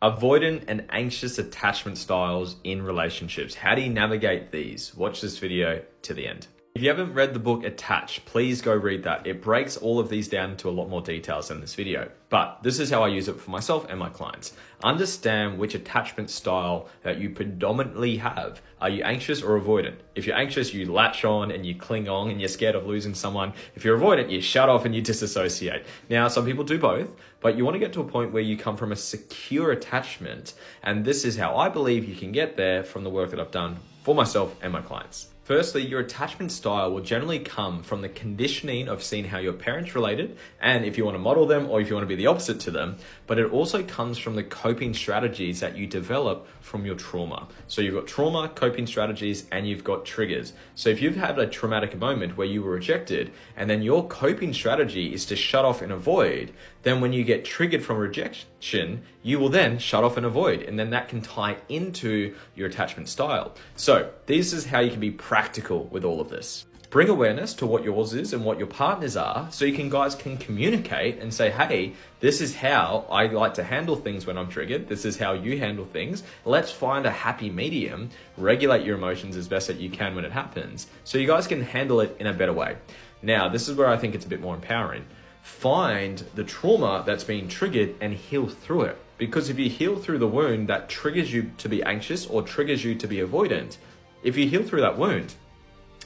Avoidant and anxious attachment styles in relationships. How do you navigate these? Watch this video to the end. If you haven't read the book Attach, please go read that. It breaks all of these down into a lot more details than this video. But this is how I use it for myself and my clients. Understand which attachment style that you predominantly have. Are you anxious or avoidant? If you're anxious, you latch on and you cling on and you're scared of losing someone. If you're avoidant, you shut off and you disassociate. Now, some people do both, but you want to get to a point where you come from a secure attachment. And this is how I believe you can get there from the work that I've done for myself and my clients. Firstly, your attachment style will generally come from the conditioning of seeing how your parents related, and if you want to model them or if you want to be the opposite to them, but it also comes from the coping strategies that you develop from your trauma. So you've got trauma, coping strategies, and you've got triggers. So if you've had a traumatic moment where you were rejected, and then your coping strategy is to shut off and avoid, then when you get triggered from rejection, you will then shut off and avoid, and then that can tie into your attachment style. So this is how you can be practical with all of this. Bring awareness to what yours is and what your partners are, so you guys can communicate and say, hey, this is how I like to handle things when I'm triggered. This is how you handle things. Let's find a happy medium. Regulate your emotions as best that you can when it happens, so you guys can handle it in a better way. Now, this is where I think it's a bit more empowering. Find the trauma that's being triggered and heal through it. Because if you heal through the wound that triggers you to be anxious or triggers you to be avoidant, if you heal through that wound,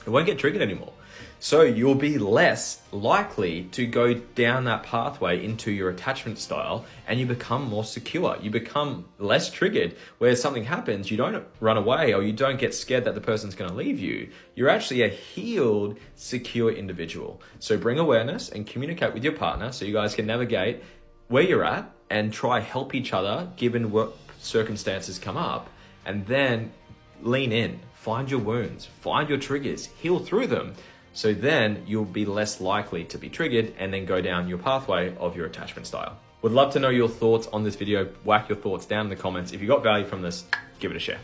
it won't get triggered anymore. So you'll be less likely to go down that pathway into your attachment style, and you become more secure. You become less triggered. Where something happens, you don't run away or you don't get scared that the person's going to leave you. You're actually a healed, secure individual. So bring awareness and communicate with your partner so you guys can navigate where you're at and try help each other given what circumstances come up, and then lean in. Find your wounds, find your triggers, heal through them. So then you'll be less likely to be triggered and then go down your pathway of your attachment style. Would love to know your thoughts on this video. Whack your thoughts down in the comments. If you got value from this, give it a share.